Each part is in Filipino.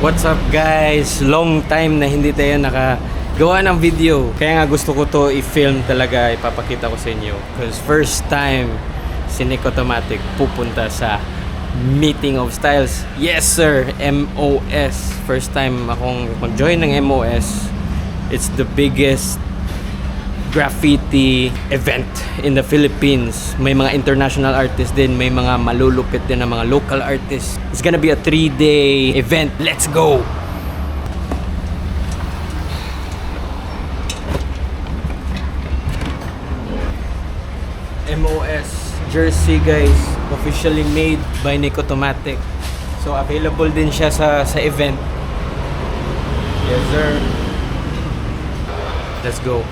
What's up guys? Long time na hindi tayo nakagawa ng video. Kaya nga gusto ko to i-film talaga, ipapakita ko sa inyo. Because first time si Nick Automatic pupunta sa Meeting of Styles. Yes sir, MOS. First time akong mag-join ng MOS. It's the biggest graffiti event in the Philippines. May mga international artists din, may mga malulupit din na mga local artists. It's gonna be a 3-day event. Let's go! MOS jersey guys, officially made by Nick Automatic. So available din siya sa event. Yes sir. Let's go.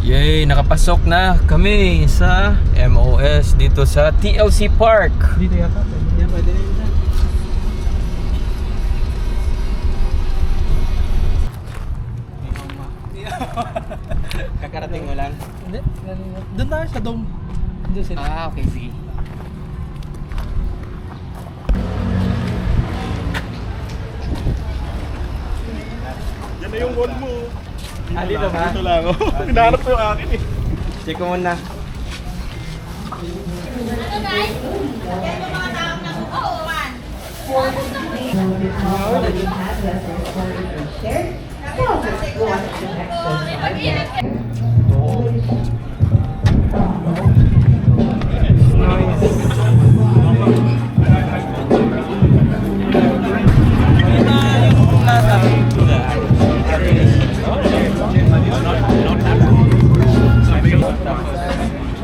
Yay! Nakapasok na kami sa MOS dito sa TLC Park. Dito yata. Hindi na pwede rin na. Kakarating mo lang? Hindi. Doon tayo sa dome. Doon sila. Ah, okay, sige. Yan na yung wall mo. Dito ba? Dito lang. Hinahanap ko yung akin eh. Check ko muna. Ano guys? Yan yung mga tao ng OOan.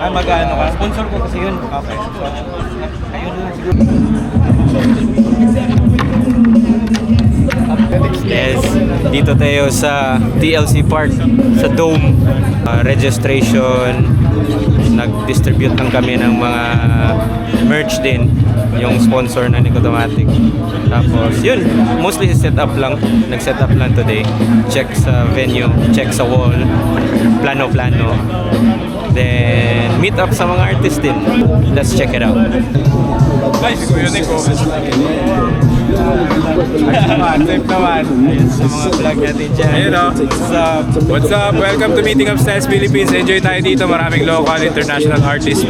Ay, mag-ano ka? Sponsor ko kasi yun. Okay. So, ayun na siguro. Yes, dito tayo sa TLC Park, sa Dome. Registration, nag-distribute lang kami ng mga merch din, yung sponsor na Nick Automatic. Tapos yun, mostly set up lang, nag-set up lang today. Check sa venue, check sa wall, plano-plano. Then, meet up sa mga artist din. Let's check it out. Guys, Kuya Nico. Safe naman. Ayun sa mga vlog natin dyan. Ayun o. What's up? Welcome to Meeting of Styles Philippines. Enjoy tayo dito. Maraming local, international artists.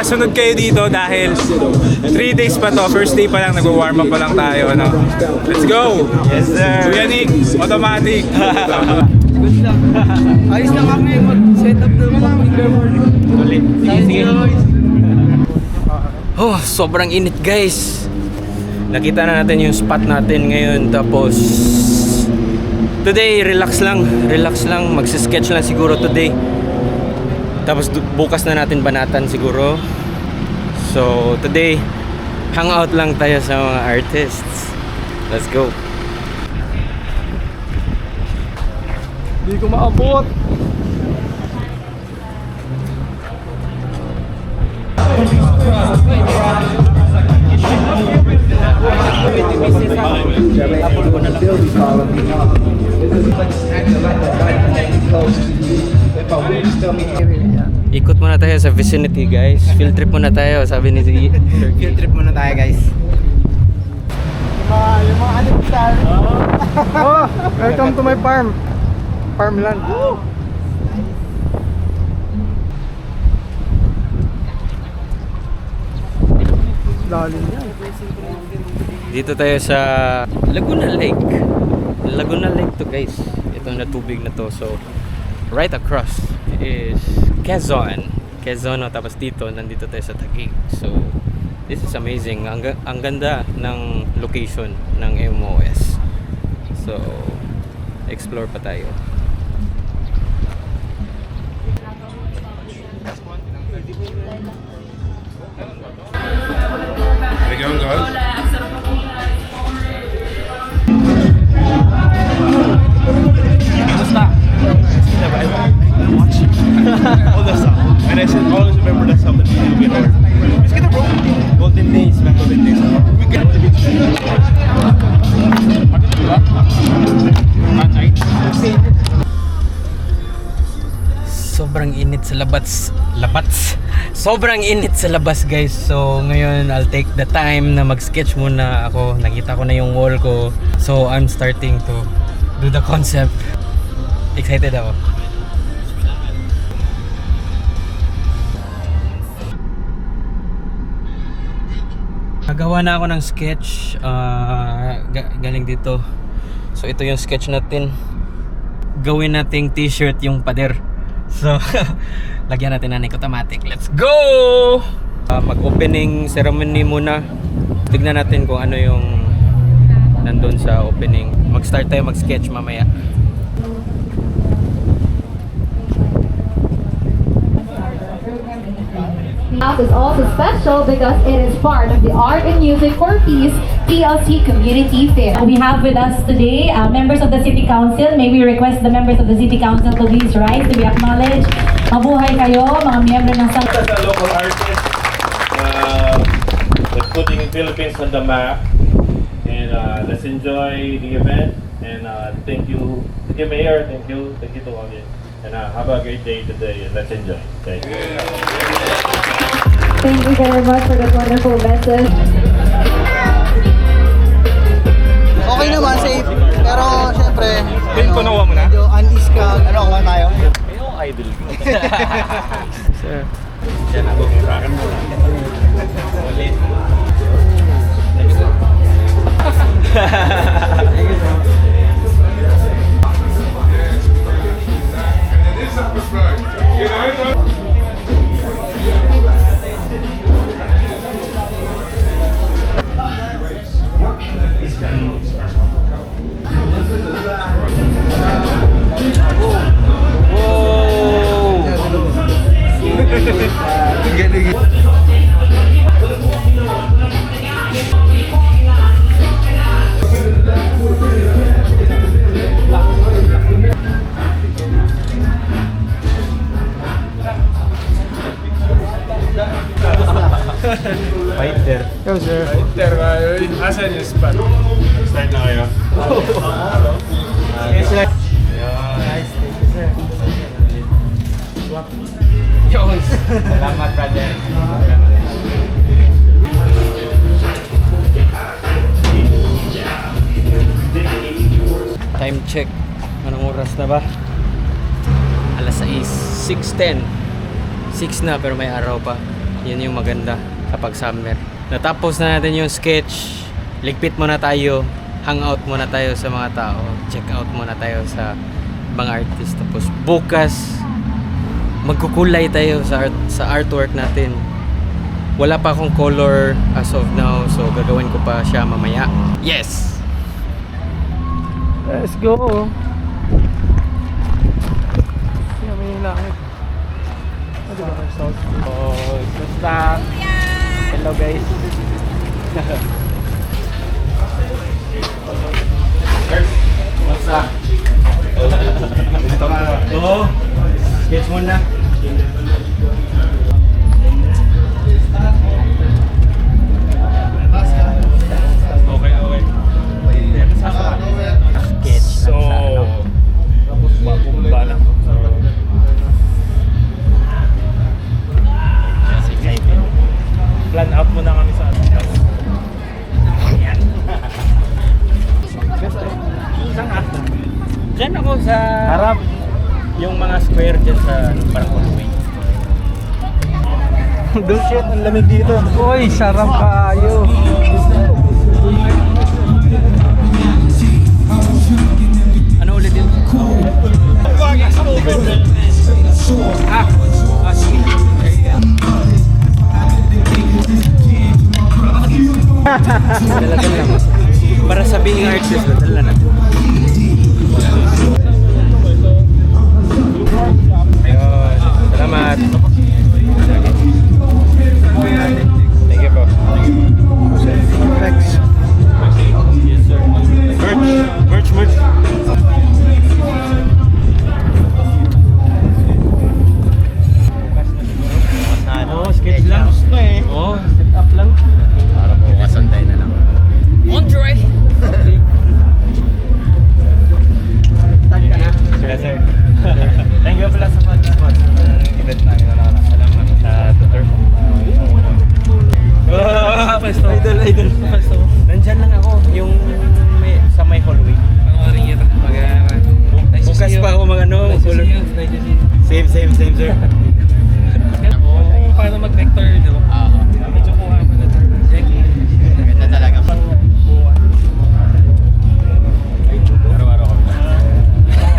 Sunod kayo dito dahil 3 days pa to. First day pa lang, nag-warm up pa lang tayo. Ano? Let's go! Yes sir. Kuya Nick, Automatic. Ayos lang kami mag-set up ng mga Ulit. Sige. Oh, sobrang init guys. Nakita na natin yung spot natin ngayon. Tapos today, relax lang. Magsisketch lang siguro today. Tapos bukas na natin banatan siguro. So today, hangout lang tayo sa mga artists. Let's go. Hindi ko maabot. Ikot muna tayo sa vicinity guys. Field trip muna tayo, sabi ni Ziggy. Field trip muna tayo guys. Yung mga anipsal. Oh, welcome to my farm. Farmland. Lalim yan. Dito tayo sa Laguna Lake. Laguna Lake to guys. Ito na tubig na to. So right across is Quezon. Tapos dito, nandito tayo sa Taguig. So this is amazing. Ang ganda ng location ng MOS. So explore pa tayo. There you go, guys. sa labas. Sobrang init sa labas guys. So ngayon I'll take the time na mag-sketch muna ako. Nakita ko na yung wall ko. So I'm starting to do the concept. Excited ako. Nagawa na ako ng sketch galing dito. So ito yung sketch natin. Gawin nating t-shirt yung pader. So lagyan natin ng automatic. Let's go! Mag-opening ceremony muna. Tignan natin kung ano yung nandun sa opening. Mag-start tayo mag-sketch mamaya. House is also special because it is part of the Art and Music for Peace TLC Community Fair. We have with us today members of the City Council. May we request the members of the City Council to please rise to be acknowledged. Mabuhay kayo, mga miyembro ng As a local artist, with putting Philippines on the map, and let's enjoy the event. And thank you, Mayor. Thank you to all of you. And have a great day today. And let's enjoy. Thank you. Thank you very much for that wonderful message. Okay naman, safe. Pero syempre, Ko nakuha mo na? medyo unease ka. Ano, kuha tayo? Yung idol ko. Sir. Yan ako. Fighter. Yo, sir. Asan yung spot? Start na kayo. Yes, sir. Nice. Thank you, sir. Jones. Salamat, brother. Time check. Anong oras na ba? Alas 6. 6:10. 6 na pero may araw pa. Yan yung maganda kapag summer. Natapos na natin yung sketch. Ligpit muna tayo. Hangout muna tayo sa mga tao. Check out muna tayo sa mga artist. Tapos bukas magkukulay tayo sa artwork natin. Wala pa akong color as of now, so gagawin ko pa siya mamaya. Yes! Let's go. Yan, may langit. Ano ba ang south? Oh, basta. Hello guys. What's up? Oo. Sketch muna. Okay. Sketch So, mabumba na. Plan out mo na kami sa Diyan ako sa harap. Yung mga square dyan sa parang hallway. Dude, shit, ang lamig dito. Uy, sarap kayo. Ano ulit yun? Sige. Dalagan lang. Para sa being artist, dala na. Ayun. Salamat. Thank you po. game, sir. Paano mag-vector, di ba? Medyo kuha mo na ito. Ganda talaga pa. Araw-araw kami.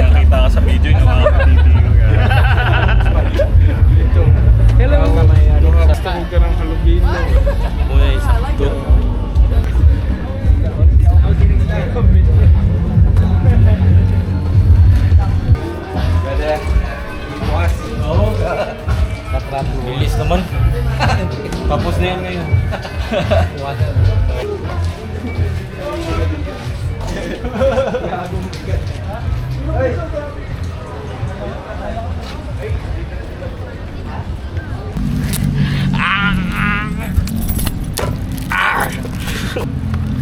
Nakita ka sa video yung mga kapitigo ka. Hello! Basta huwag ka ng halugin mo. Muna isang to. Bilis naman. Tapos na yan ngayon.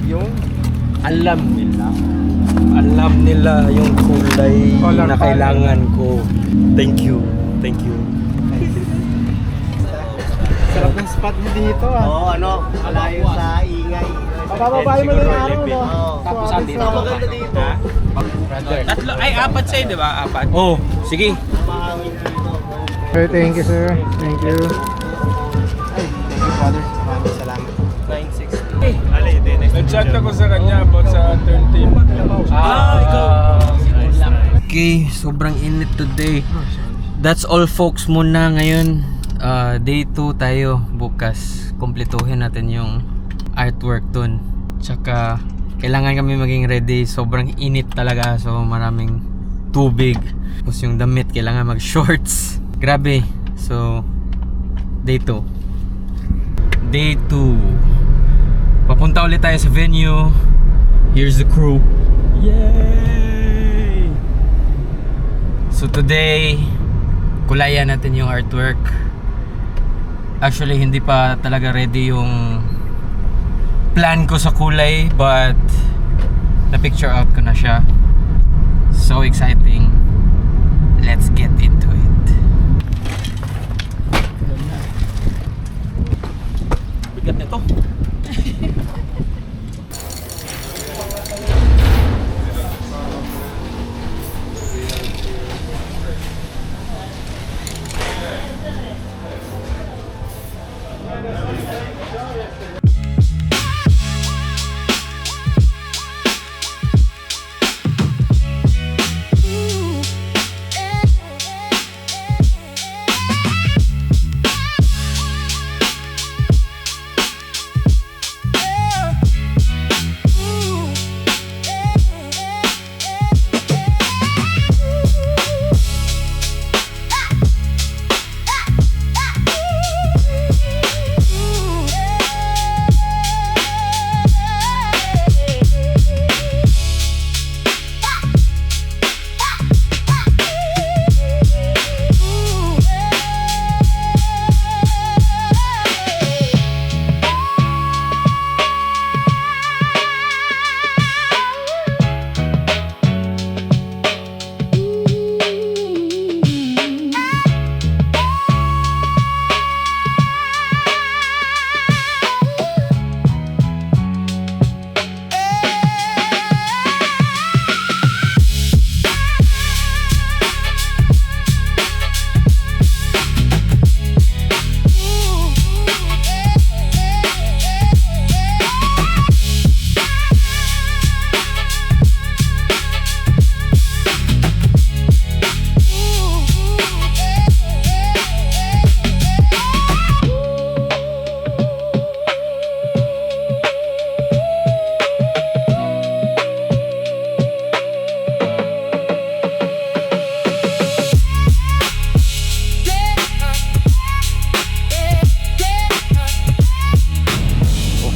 Yung Alam nila yung kulay Color na palette. kailangan ko. Thank you. Thank you. sarap ng spot mo dito ah. Oo, malayo sa ingay. Papababae mo na yung araw, no? Tapos dito. Maganda dito. Tatlo, ay apat sa'yo, di ba? Apat. Oh, sige. Mahangin dito. Sir, thank you, sir. Thank you. Brother, maraming salamat. 960. Nag-chat ako sa kanya about sa turn team. Okay, sobrang init today. That's all folks muna ngayon. Day 2 tayo bukas. Kumpletuhin natin yung artwork dun. Tsaka kailangan kami maging ready. Sobrang init talaga. So maraming tubig. Tapos yung damit kailangan mag shorts. Grabe. So day 2. Day 2. Papunta ulit tayo sa venue. Here's the crew. Yay! So today, kulayan natin yung artwork. Actually, hindi pa talaga ready yung plan ko sa kulay, but na-picture out ko na siya. So exciting. Let's get into it. Bigat nito.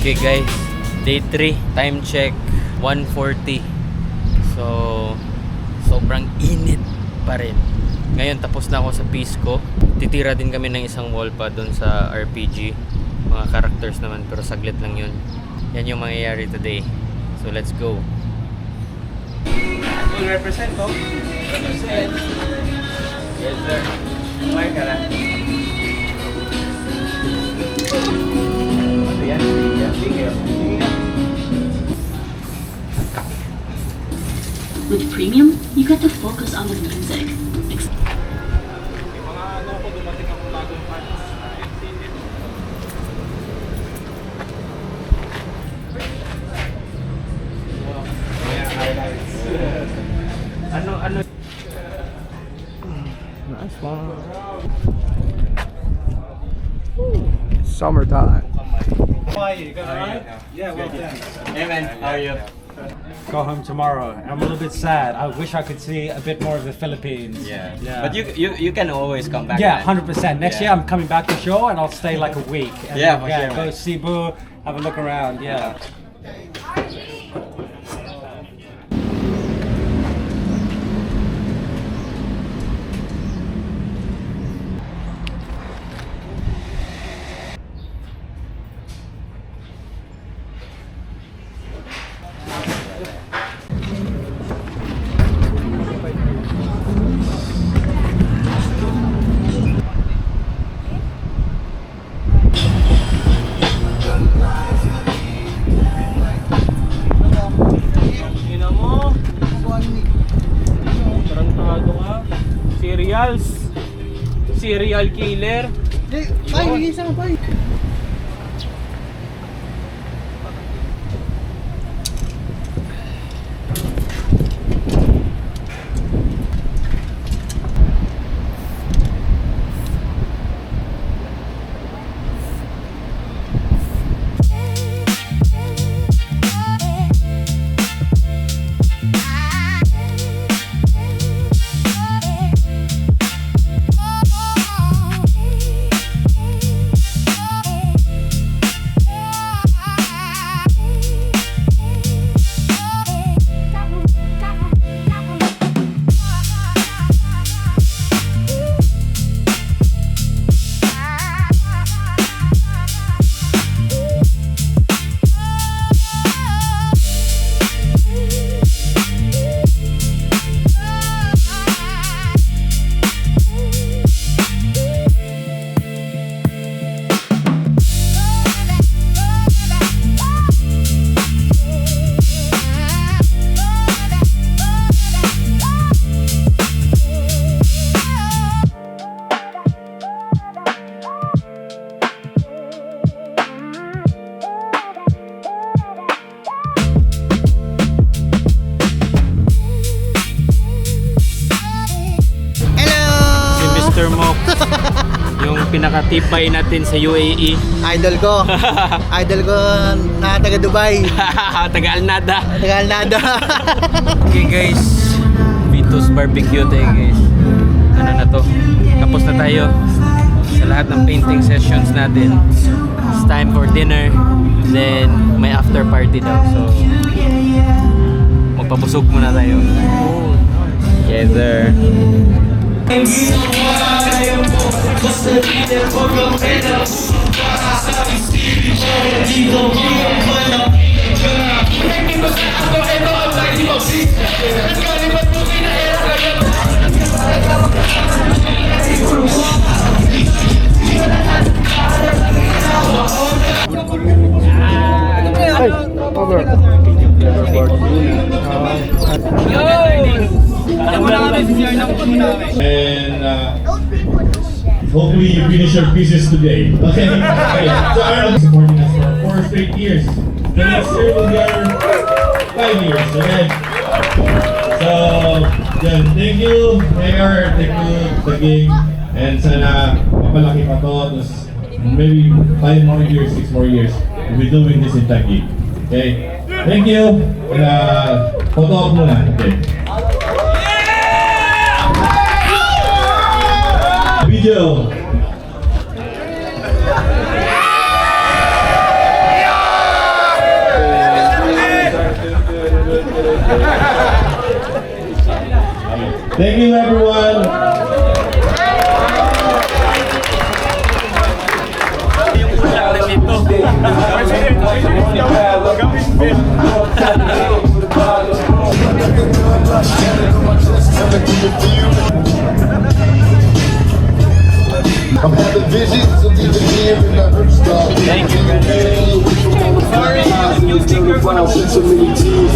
Okay guys, day 3, time check 1:40. So sobrang init pa rin. Ngayon tapos na ako sa piece ko. Titira din kami ng isang wall pa doon sa RPG. Mga characters naman pero saglit lang yun. Yan yung mangyayari today. So let's go. Full represent, oh. Represent. Yes, sir. Kumain ka na. Ano yan? Sige. With Premium, you get to focus on the music. Mga ano Ano? Nice one. Summertime. Hey man, how are you? Go home tomorrow. I'm a little bit sad. I wish I could see a bit more of the Philippines. Yeah. Yeah. But you can always come back. Yeah, man. 100%. Next year I'm coming back to show and I'll stay like a week. And Yeah, for sure, go man. Cebu, have a look around. Yeah. Tarantado ka. Serial killer. Ay, isa mo pa. Si Mr. Mok. Yung pinakatibay natin sa UAE. Idol ko. Idol ko na taga Dubai. Taga Alnada. Taga Alnada. Okay guys, Vito's Barbecue tayo guys. Ano na to? Tapos na tayo sa lahat ng painting sessions natin. It's time for dinner. Then may after party daw. So magpapusog muna tayo. Yes sir. Ay, over. And hopefully you finish your pieces today. Okay. Okay. So Arnold supporting us for 4 straight years. The next year will be our 5 years. Okay. So yeah, thank you, Mayor, thank you, the game, and sana mapalaki pa to. Tapos maybe 5 more years, 6 more years, we'll be doing this in Taguig. Okay. Thank you. And photo op muna. Okay. Video. Thank you, everyone. I'm having visions of even here in the earth star. Thank you, guys. Sorry, so many tears.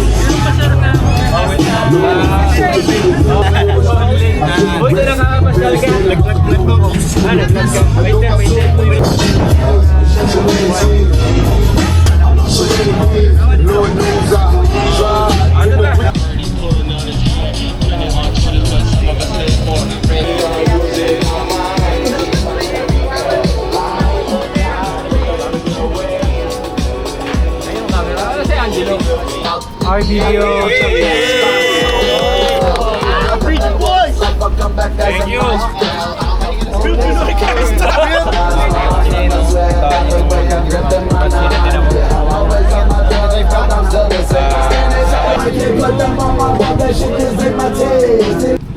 Uy, na nakakapasal ka. Naglag mo ko. Naglag ka. Wait there, wait there. So many tears. So many tears. Lord knows I tried. you. Thank you.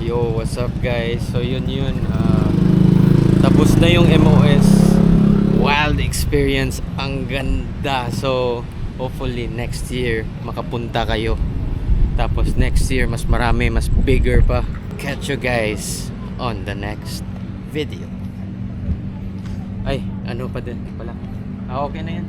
Yo, what's up guys? So yun. Tapos na yung MOS. Wild experience. Ang ganda. So hopefully next year makapunta kayo. Tapos next year mas marami, mas bigger pa. Catch you guys on the next video. Ay, ano pa din pala. Okay na yan.